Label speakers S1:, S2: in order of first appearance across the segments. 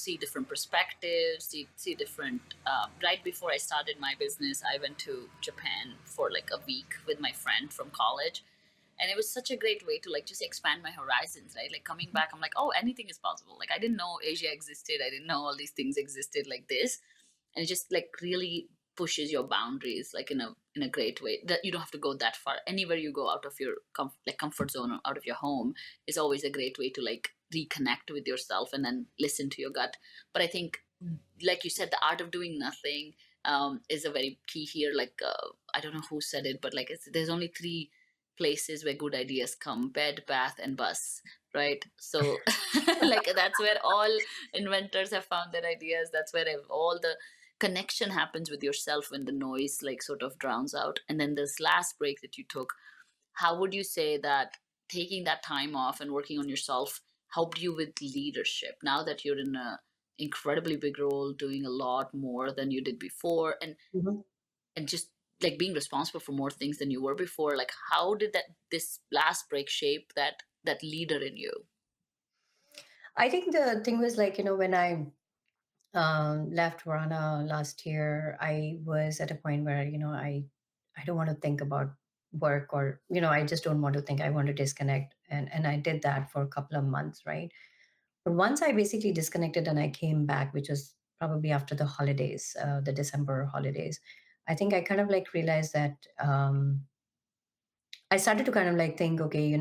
S1: see different perspectives, see different. Right before I started my business, I went to Japan for like a week with my friend from college, and it was such a great way to like just expand my horizons, right? Like coming back, I'm like, oh, anything is possible. Like I didn't know Asia existed. I didn't know all these things existed like this, and it just like really pushes your boundaries like in a great way, that you don't have to go that far. Anywhere you go out of your comfort zone or out of your home is always a great way to like reconnect with yourself and then listen to your gut. But I think, like you said, the art of doing nothing is a very key here. Like I don't know who said it, but like there's only three places where good ideas come: bed, bath, and bus, right? So like that's where all inventors have found their ideas. That's where all the connection happens with yourself when the noise like sort of drowns out. And then this last break that you took, how would you say that taking that time off and working on yourself helped you with leadership now that you're in a incredibly big role, doing a lot more than you did before,
S2: Mhm.
S1: and just like being responsible for more things than you were before? Like how did that this last break shape that leader in you?
S2: I think the thing was like, when I left Verana last year, I was at a point where, I don't want to think about work, or, I just don't want to think. I want to disconnect. And I did that for a couple of months, right? But once I basically disconnected and I came back, which was probably after the holidays, the December holidays, I think I kind of like realized that I started to kind of like think, okay,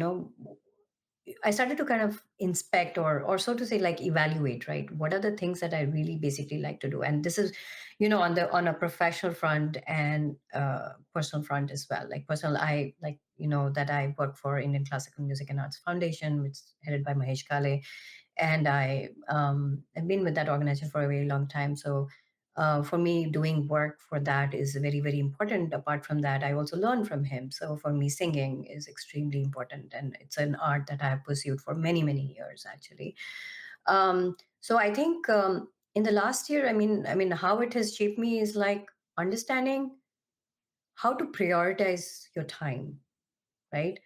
S2: I started to kind of inspect, or so to say, like evaluate, right? What are the things that I really basically like to do? And this is, on a professional front and personal front as well. Like personal, I like, that I work for Indian Classical Music and Arts Foundation, which is headed by Mahesh Kale, and I have been with that organization for a very long time. So for me, doing work for that is very, very important. Apart from that, I also learn from him. So for me, singing is extremely important, and it's an art that I have pursued for many, many years, actually. So I think in the last year, I mean, how it has shaped me is like understanding how to prioritize your time, right?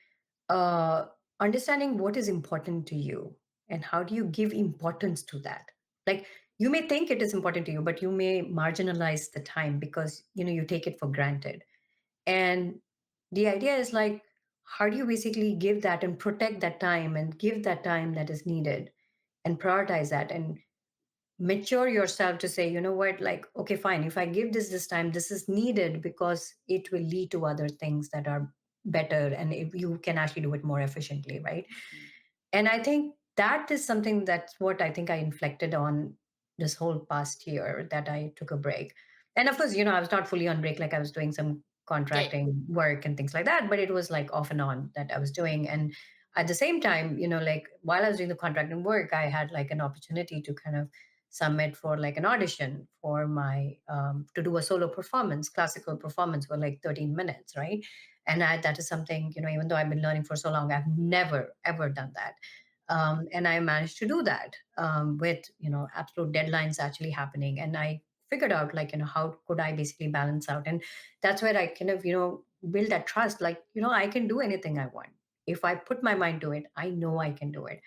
S2: uh, Understanding what is important to you and how do you give importance to that. Like, you may think it is important to you, but you may marginalize the time because you take it for granted. And the idea is like, how do you basically give that and protect that time and give that time that is needed and prioritize that and mature yourself to say, you know what, like, okay, fine, if I give this time, this is needed because it will lead to other things that are better, and if you can actually do it more efficiently, right?
S1: Mhm.
S2: And I think that is something that's what I think I inflected on this whole past year, that I took a break. And of course, I was not fully on break, like I was doing some
S1: Yeah.
S2: contracting work and things like that, but it was like off and on that I was doing. And at the same time, like while I was doing the contracting work, I had like an opportunity to kind of submit for like an audition for my to do a solo performance, classical performance for like 13 minutes, right? And that is something, even though I've been learning for so long, I've never ever done that. And I managed to do that with absolute deadlines actually happening. And I figured out, like, how could I basically balance out. And that's where I kind of build that trust, like, I can do anything I want. If I put my mind to it, I know I can do it.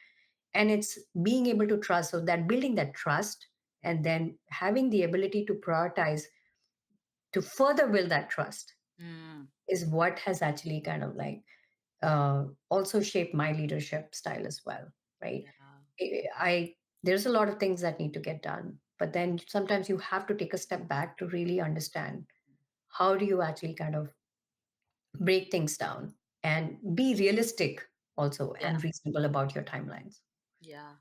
S2: And it's being able to trust, so that building that trust and then having the ability to prioritize to further build that trust
S1: Mm,
S2: is what has actually kind of like also shaped my leadership style as well, right?
S1: yeah.
S2: I There's a lot of things that need to get done, but then sometimes you have to take a step back to really understand how do you actually kind of break things down and be realistic also
S1: Yeah.
S2: and reasonable about your timelines.
S1: Yeah.